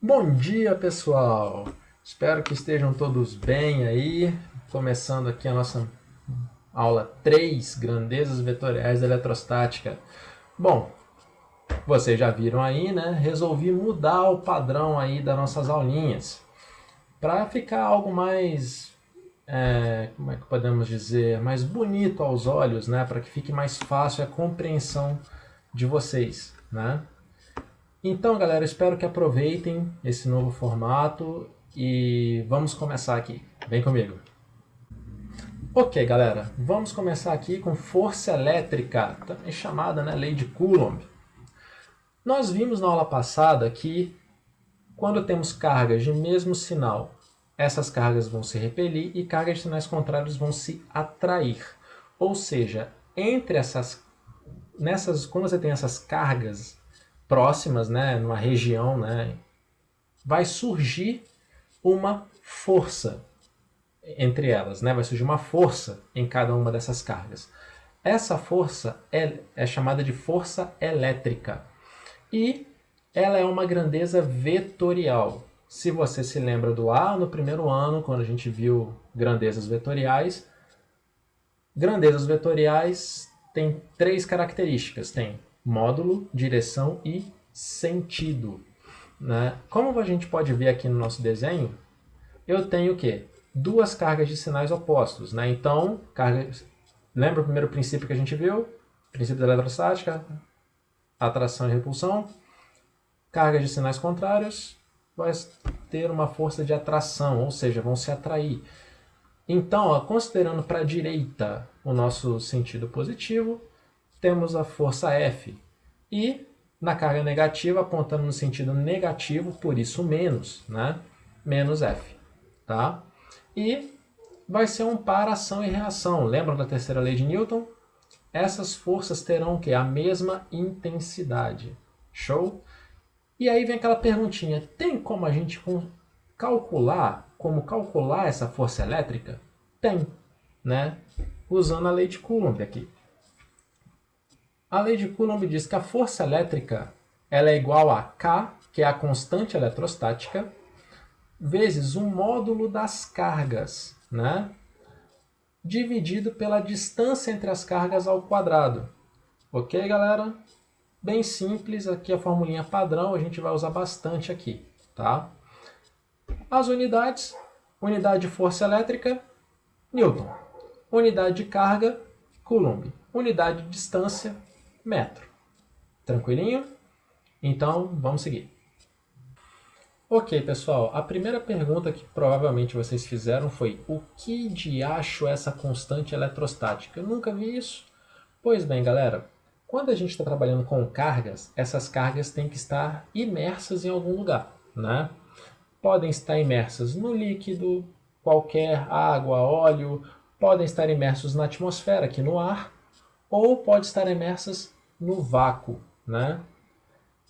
Bom dia, pessoal! Espero que estejam todos bem aí. Começando aqui a nossa aula 3, Grandezas Vetoriais da Eletrostática. Bom, vocês já viram aí, né? Resolvi mudar o padrão aí das nossas aulinhas para ficar algo mais, como é que podemos dizer, mais bonito aos olhos, né? Para que fique mais fácil a compreensão de vocês, né? Então, galera, espero que aproveitem esse novo formato e vamos começar aqui. Vem comigo. Ok, galera, vamos começar aqui com força elétrica, também chamada, né, lei de Coulomb. Nós vimos na aula passada que quando temos cargas de mesmo sinal, essas cargas vão se repelir e cargas de sinais contrários vão se atrair. Ou seja, quando você tem essas cargas próximas, né, numa região, né, vai surgir uma força entre elas, né? Vai surgir uma força em cada uma dessas cargas. Essa força é chamada de força elétrica e ela é uma grandeza vetorial. Se você se lembra do A no primeiro ano, quando a gente viu grandezas vetoriais têm três características: tem módulo, direção e sentido. Né? Como a gente pode ver aqui no nosso desenho, eu tenho o quê? Duas cargas de sinais opostos. Né? Então, lembra o primeiro princípio que a gente viu? Princípio da eletrostática, atração e repulsão. Cargas de sinais contrários vai ter uma força de atração, ou seja, vão se atrair. Então, ó, considerando para a direita o nosso sentido positivo, temos a força F. E na carga negativa, apontando no sentido negativo, por isso menos, né? Menos F. Tá? E vai ser um par ação e reação. Lembram da terceira lei de Newton? Essas forças terão o quê? A mesma intensidade. Show? E aí vem aquela perguntinha: tem como a gente calcular essa força elétrica? Tem, né? Usando a lei de Coulomb aqui. A lei de Coulomb diz que a força elétrica ela é igual a K, que é a constante eletrostática, vezes o módulo das cargas, né? Dividido pela distância entre as cargas ao quadrado. Ok, galera? Bem simples, aqui a formulinha padrão, a gente vai usar bastante aqui, tá? As unidades: unidade de força elétrica, Newton. Unidade de carga, Coulomb. Unidade de distância, metro. Tranquilinho? Então, vamos seguir. Ok, pessoal, a primeira pergunta que provavelmente vocês fizeram foi: o que diacho é essa constante eletrostática? Eu nunca vi isso. Pois bem, galera, quando a gente está trabalhando com cargas, essas cargas têm que estar imersas em algum lugar, né? Podem estar imersas no líquido, qualquer água, óleo, podem estar imersos na atmosfera, aqui no ar, ou pode estar imersas no vácuo, né?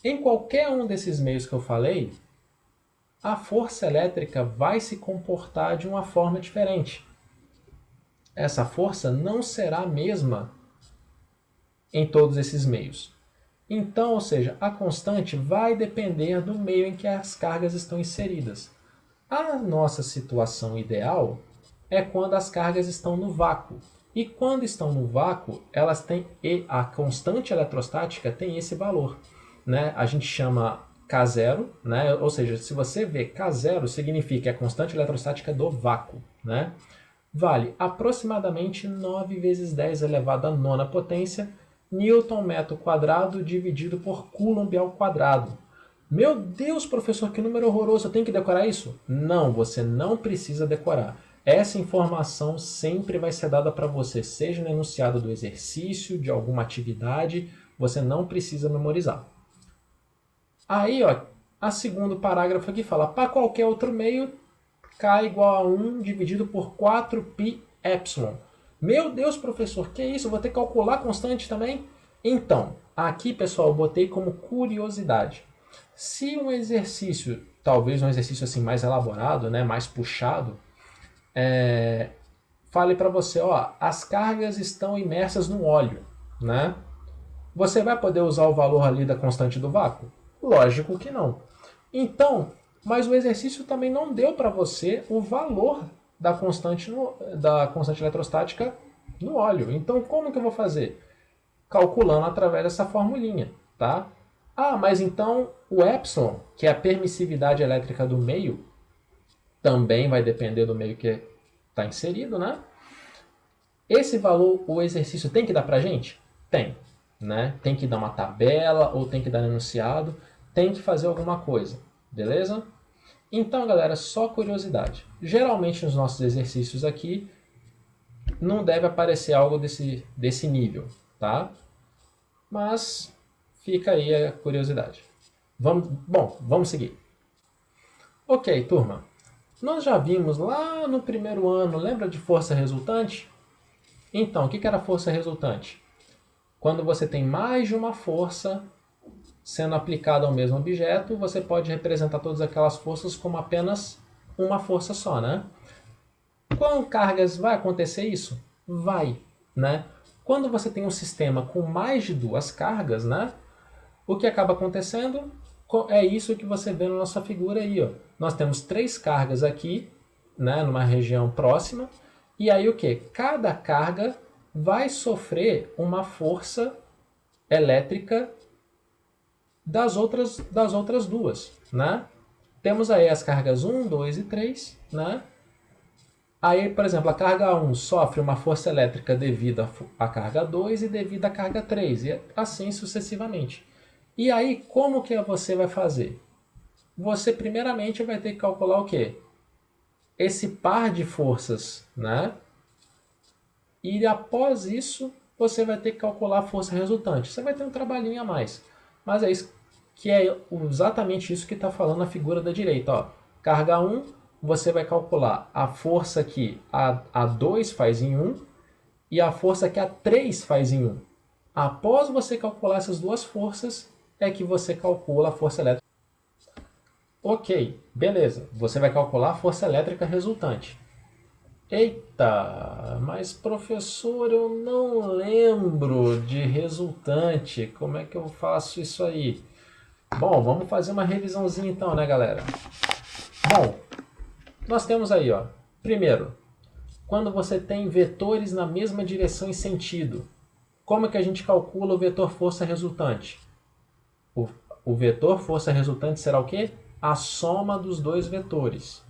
Em qualquer um desses meios que eu falei, a força elétrica vai se comportar de uma forma diferente. Essa força não será a mesma em todos esses meios. Então, ou seja, a constante vai depender do meio em que as cargas estão inseridas. A nossa situação ideal é quando as cargas estão no vácuo. E quando estão no vácuo, elas têm a constante eletrostática tem esse valor, né? A gente chama K0, né? Ou seja, se você vê K0 significa a constante eletrostática do vácuo, né? Vale aproximadamente 9 vezes 10 elevado à nona potência Newton metro quadrado dividido por Coulomb ao quadrado. Meu Deus, professor, que número horroroso, eu tenho que decorar isso? Não, você não precisa decorar. Essa informação sempre vai ser dada para você, seja no enunciado do exercício, de alguma atividade, você não precisa memorizar. Aí, ó, a segundo parágrafo aqui fala: para qualquer outro meio, K igual a 1 dividido por 4π epsilon. Meu Deus, professor, que isso? Vou ter que calcular constante também? Então, aqui, pessoal, eu botei como curiosidade. Se um exercício, talvez um exercício assim mais elaborado, né, mais puxado, fale para você, ó, as cargas estão imersas no óleo, né? Você vai poder usar o valor ali da constante do vácuo? Lógico que não. Então, mas o exercício também não deu para você o valor da constante eletrostática no óleo. Então, como que eu vou fazer? Calculando através dessa formulinha, tá? Ah, mas então o epsilon, que é a permissividade elétrica do meio, também vai depender do meio que está inserido, né? Esse valor, o exercício tem que dar para a gente? Tem, né? Tem que dar uma tabela ou tem que dar enunciado, tem que fazer alguma coisa, beleza? Então, galera, só curiosidade. Geralmente nos nossos exercícios aqui não deve aparecer algo desse nível, tá? Mas fica aí a curiosidade. Vamos seguir. Ok, turma. Nós já vimos lá no primeiro ano, lembra de força resultante? Então, o que era força resultante? Quando você tem mais de uma força sendo aplicada ao mesmo objeto, você pode representar todas aquelas forças como apenas uma força só, né? Com cargas vai acontecer isso? Vai, né? Quando você tem um sistema com mais de duas cargas, né? O que acaba acontecendo é isso que você vê na nossa figura aí, ó. Nós temos 3 cargas aqui, né, numa região próxima, e aí o que? Cada carga vai sofrer uma força elétrica das outras duas, né? Temos aí as cargas 1, 2 e 3, né? Aí, por exemplo, a carga 1 sofre uma força elétrica devido à carga 2 e devido à carga 3, e assim sucessivamente. E aí, como que você vai fazer? Você primeiramente vai ter que calcular o quê? Esse par de forças, né? E após isso, você vai ter que calcular a força resultante. Você vai ter um trabalhinho a mais. Mas é isso que é exatamente isso que está falando a figura da direita. Ó. Carga 1, você vai calcular a força que a 2 faz em 1 e a força que a 3 faz em 1. Após você calcular essas duas forças, é que você calcula a força elétrica. Ok, beleza. Você vai calcular a força elétrica resultante. Eita, mas professor, eu não lembro de resultante. Como é que eu faço isso aí? Bom, vamos fazer uma revisãozinha então, né, galera? Bom, nós temos aí, ó. Primeiro, quando você tem vetores na mesma direção e sentido, como é que a gente calcula o vetor força resultante? O vetor força resultante será o quê? A soma dos dois vetores.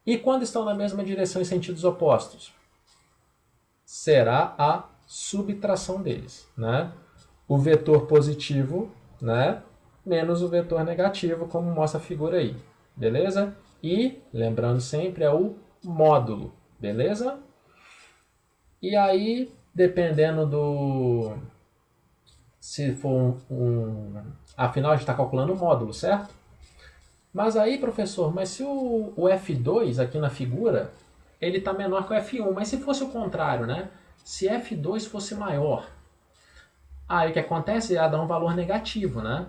E quando estão na mesma direção em sentidos opostos? Será a subtração deles, né? O vetor positivo, né? Menos o vetor negativo, como mostra a figura aí, beleza? E, lembrando sempre, é o módulo, beleza? E aí, dependendo do... Se for afinal, a gente está calculando o módulo, certo? Mas aí, professor, mas se o F2 aqui na figura, ele está menor que o F1, mas se fosse o contrário, né? Se F2 fosse maior, aí o que acontece é dar um valor negativo, né?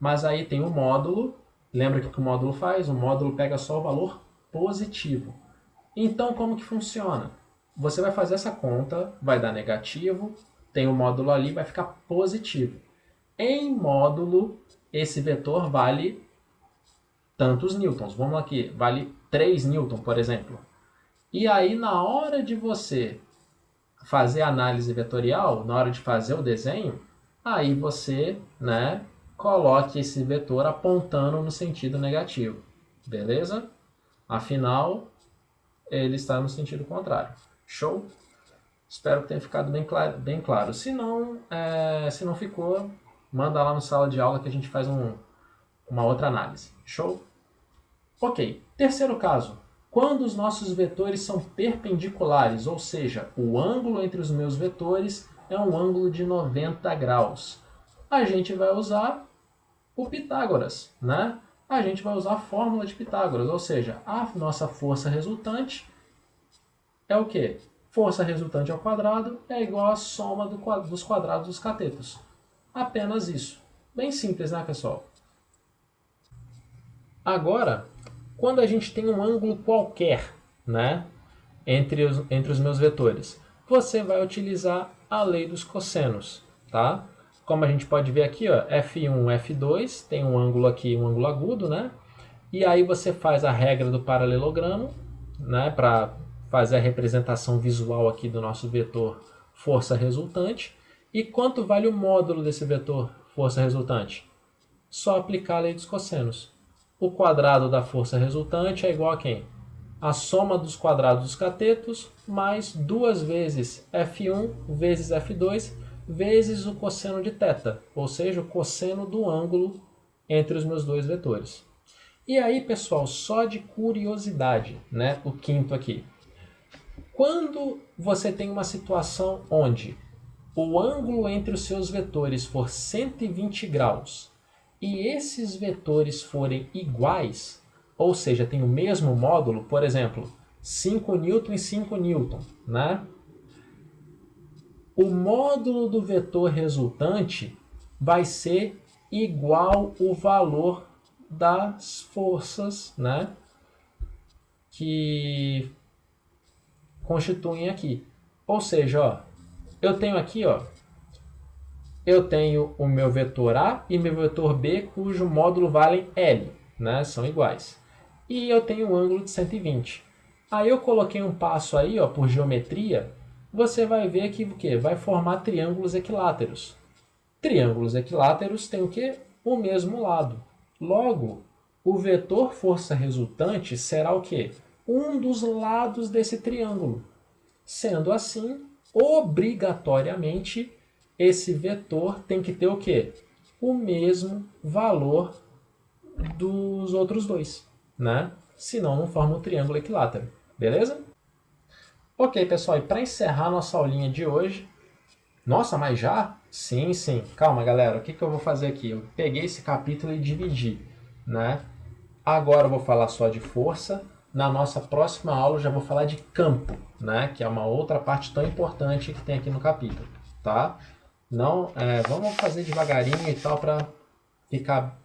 Mas aí tem o módulo, lembra o que o módulo faz? O módulo pega só o valor positivo. Então, como que funciona? Você vai fazer essa conta, vai dar negativo, tem o módulo ali, vai ficar positivo. Em módulo, esse vetor vale tantos newtons. Vamos aqui, vale 3 newton, por exemplo. E aí, na hora de você fazer a análise vetorial, na hora de fazer o desenho, aí você, né, coloque esse vetor apontando no sentido negativo. Beleza? Afinal, ele está no sentido contrário. Show? Espero que tenha ficado bem claro. Se não ficou, manda lá no sala de aula que a gente faz uma outra análise. Show? Ok, terceiro caso. Quando os nossos vetores são perpendiculares, ou seja, o ângulo entre os meus vetores é um ângulo de 90 graus. A gente vai usar o Pitágoras, né? A gente vai usar a fórmula de Pitágoras, ou seja, a nossa força resultante é o quê? Força resultante ao quadrado é igual à soma dos quadrados dos catetos. Apenas isso. Bem simples, né, pessoal? Agora, quando a gente tem um ângulo qualquer, né, entre os meus vetores, você vai utilizar a lei dos cossenos, tá? como a gente pode ver aqui, ó, F1, F2, tem um ângulo aqui, um ângulo agudo, né? E aí você faz a regra do paralelogramo, né, para fazer a representação visual aqui do nosso vetor força resultante. E quanto vale o módulo desse vetor força resultante? Só aplicar a lei dos cossenos. O quadrado da força resultante é igual a quem? A soma dos quadrados dos catetos mais 2 vezes F1 vezes F2 vezes o cosseno de θ, ou seja, o cosseno do ângulo entre os meus dois vetores. E aí, pessoal, só de curiosidade, né? O quinto aqui. Quando você tem uma situação onde o ângulo entre os seus vetores for 120 graus e esses vetores forem iguais, ou seja, tem o mesmo módulo, por exemplo, 5 newton e 5 newton, né? O módulo do vetor resultante vai ser igual o valor das forças, né, que constituem aqui. Ou seja, ó, eu tenho aqui, ó, eu tenho o meu vetor A e meu vetor B, cujo módulo valem L, né, são iguais. E eu tenho um ângulo de 120. Aí eu coloquei um passo aí, ó, por geometria, você vai ver que o quê? Vai formar triângulos equiláteros. Triângulos equiláteros têm o quê? O mesmo lado. Logo, o vetor força resultante será o quê? Um dos lados desse triângulo. Sendo assim, obrigatoriamente, esse vetor tem que ter o quê? O mesmo valor dos outros dois, né? Senão não forma um triângulo equilátero, beleza? Ok, pessoal, e para encerrar nossa aulinha de hoje... Nossa, mas já? Sim, sim. Calma, galera. O que eu vou fazer aqui? Eu peguei esse capítulo e dividi, né? Agora eu vou falar só de força. Na nossa próxima aula eu já vou falar de campo, né? Que é uma outra parte tão importante que tem aqui no capítulo, tá? Não, vamos fazer devagarinho e tal para ficar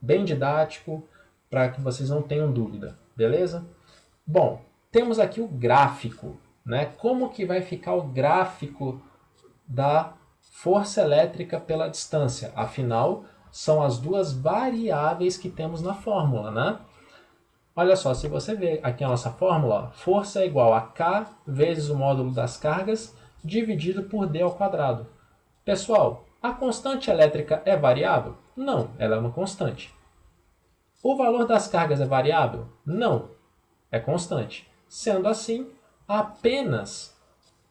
bem didático, para que vocês não tenham dúvida, beleza? Bom, temos aqui o gráfico, né? Como que vai ficar o gráfico da força elétrica pela distância? Afinal, são as duas variáveis que temos na fórmula, né? Olha só, se você ver aqui a nossa fórmula, força é igual a K vezes o módulo das cargas dividido por D ao quadrado. Pessoal, a constante elétrica é variável? Não, ela é uma constante. O valor das cargas é variável? Não, é constante. Sendo assim, apenas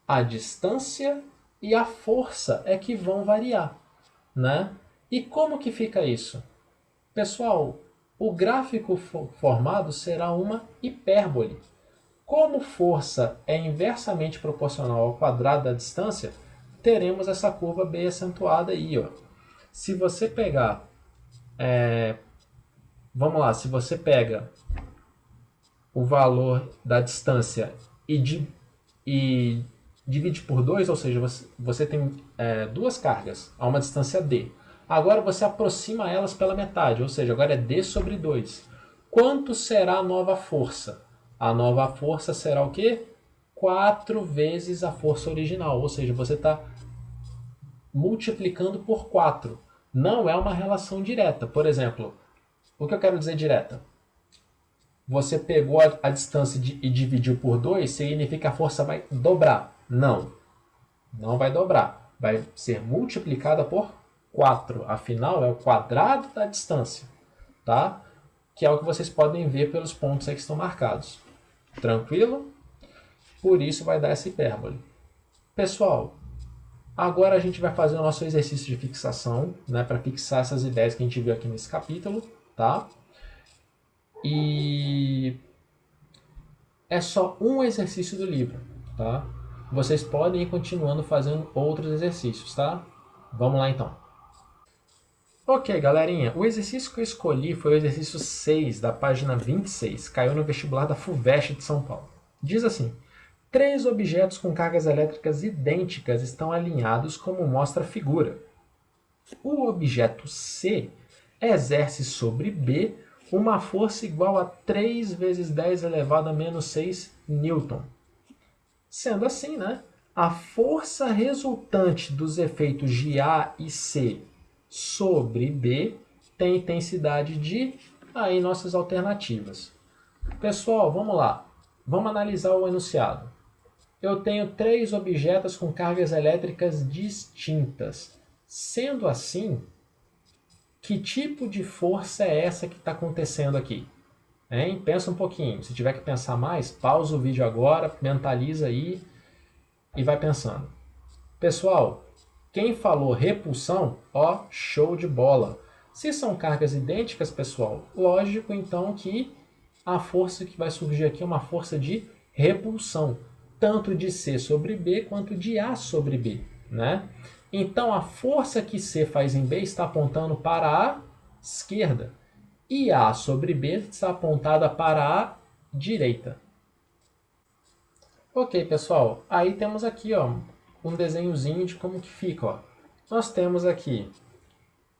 a distância e a força é que vão variar, né? E como que fica isso? Pessoal, o gráfico formado será uma hipérbole. Como força é inversamente proporcional ao quadrado da distância, teremos essa curva bem acentuada aí, ó. Se você pegar, vamos lá, se você pega o valor da distância e divide por 2, ou seja, você tem duas cargas a uma distância d. Agora você aproxima elas pela metade, ou seja, agora é d sobre 2. Quanto será a nova força? A nova força será o quê? 4 vezes a força original, ou seja, você está multiplicando por 4. Não é uma relação direta. Por exemplo, o que eu quero dizer direta? Você pegou a distância e dividiu por 2, significa que a força vai dobrar. Não, não vai dobrar. Vai ser multiplicada por 4. Afinal, é o quadrado da distância, tá? Que é o que vocês podem ver pelos pontos aí que estão marcados. Tranquilo? Por isso vai dar essa hipérbole. Pessoal, agora a gente vai fazer o nosso exercício de fixação, né, para fixar essas ideias que a gente viu aqui nesse capítulo, tá? E é só um exercício do livro, tá? Vocês podem ir continuando fazendo outros exercícios, tá? Vamos lá então. Ok, galerinha, o exercício que eu escolhi foi o exercício 6, da página 26. Caiu no vestibular da FUVEST de São Paulo. Diz assim: 3 objetos com cargas elétricas idênticas estão alinhados como mostra a figura. O objeto C exerce sobre B uma força igual a 3 vezes 10 elevado a menos 6 newton. Sendo assim, né, a força resultante dos efeitos de A e C sobre B tem intensidade de... Aí nossas alternativas. Pessoal, vamos lá. Vamos analisar o enunciado. Eu tenho 3 objetos com cargas elétricas distintas. Sendo assim, que tipo de força é essa que está acontecendo aqui? Hein? Pensa um pouquinho. Se tiver que pensar mais, pausa o vídeo agora, mentaliza aí e vai pensando. Pessoal, quem falou repulsão, ó, show de bola. Se são cargas idênticas, pessoal, lógico então que a força que vai surgir aqui é uma força de repulsão, tanto de C sobre B quanto de A sobre B, né? Então a força que C faz em B está apontando para a esquerda e A sobre B está apontada para a direita. Ok, pessoal, aí temos aqui ó, um desenhozinho de como que fica. Ó. Nós temos aqui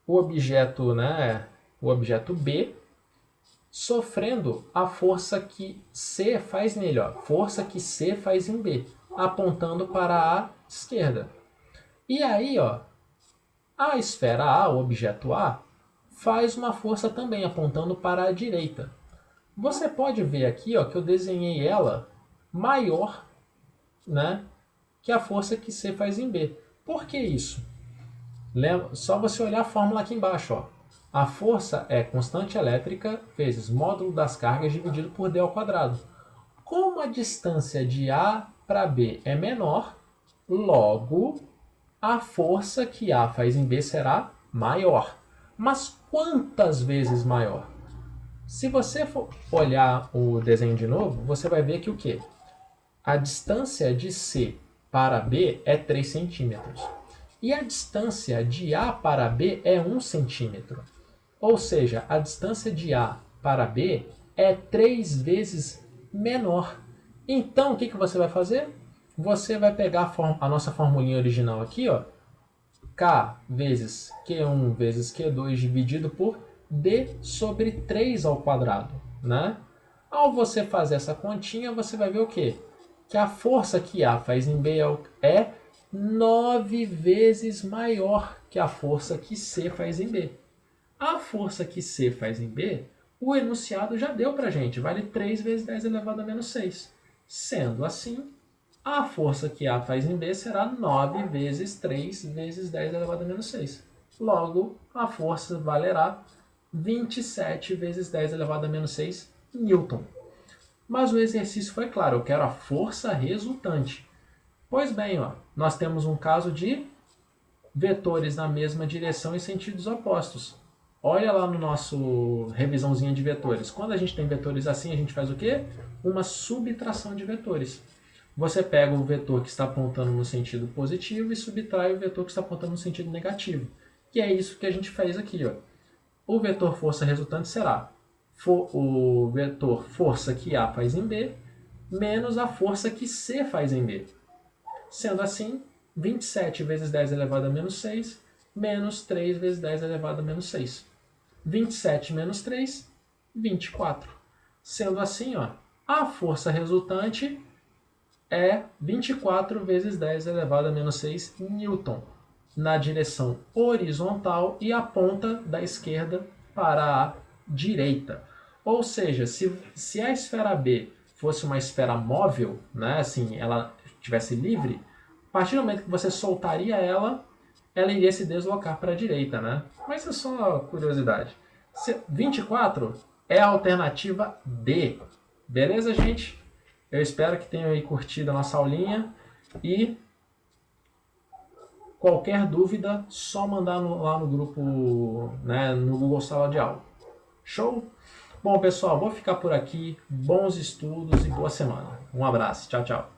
o objeto, né, o objeto B sofrendo a força que C faz nele, ó, força que C faz em B, apontando para a esquerda. E aí, ó, a esfera A, o objeto A, faz uma força também apontando para a direita. Você pode ver aqui ó, que eu desenhei ela maior, né, que a força que C faz em B. Por que isso? Só você olhar a fórmula aqui embaixo. Ó. A força é constante elétrica vezes módulo das cargas dividido por D ao quadrado. Como a distância de A para B é menor, logo a força que A faz em B será maior. Mas quantas vezes maior? Se você for olhar o desenho de novo, você vai ver que o quê? A distância de C para B é 3 centímetros. E a distância de A para B é 1 centímetro. Ou seja, a distância de A para B é 3 vezes menor. Então, o que você vai fazer? Você vai pegar a nossa formulinha original aqui, ó, K vezes Q1 vezes Q2 dividido por D sobre 3 ao quadrado. Né? Ao você fazer essa continha, você vai ver o quê? Que a força que A faz em B é 9 vezes maior que a força que C faz em B. A força que C faz em B, o enunciado já deu para a gente, vale 3 vezes 10 elevado a menos 6. Sendo assim, a força que A faz em B será 9 vezes 3 vezes 10 elevado a menos 6. Logo, a força valerá 27 vezes 10 elevado a menos 6 newton. Mas o exercício foi claro, eu quero a força resultante. Pois bem, ó, nós temos um caso de vetores na mesma direção em sentidos opostos. Olha lá no nosso revisãozinha de vetores. Quando a gente tem vetores assim, a gente faz o quê? Uma subtração de vetores. Você pega o vetor que está apontando no sentido positivo e subtrai o vetor que está apontando no sentido negativo. Que é isso que a gente fez aqui. Ó. O vetor força resultante será o vetor força que A faz em B menos a força que C faz em B. Sendo assim, 27 vezes 10 elevado a menos 6 menos 3 vezes 10 elevado a menos 6. 27 menos 3, 24. Sendo assim, ó, a força resultante é 24 vezes 10 elevado a menos 6 newton na direção horizontal e aponta da esquerda para a direita. Ou seja, se a esfera B fosse uma esfera móvel, né, assim, ela estivesse livre, a partir do momento que você soltaria ela, ela iria se deslocar para a direita, né? Mas é só curiosidade. 24 é a alternativa D. Beleza, gente? Eu espero que tenham aí curtido a nossa aulinha e qualquer dúvida, só mandar lá no grupo, né, no Google Sala de Aula. Show? Bom, pessoal, vou ficar por aqui. Bons estudos e boa semana. Um abraço. Tchau, tchau.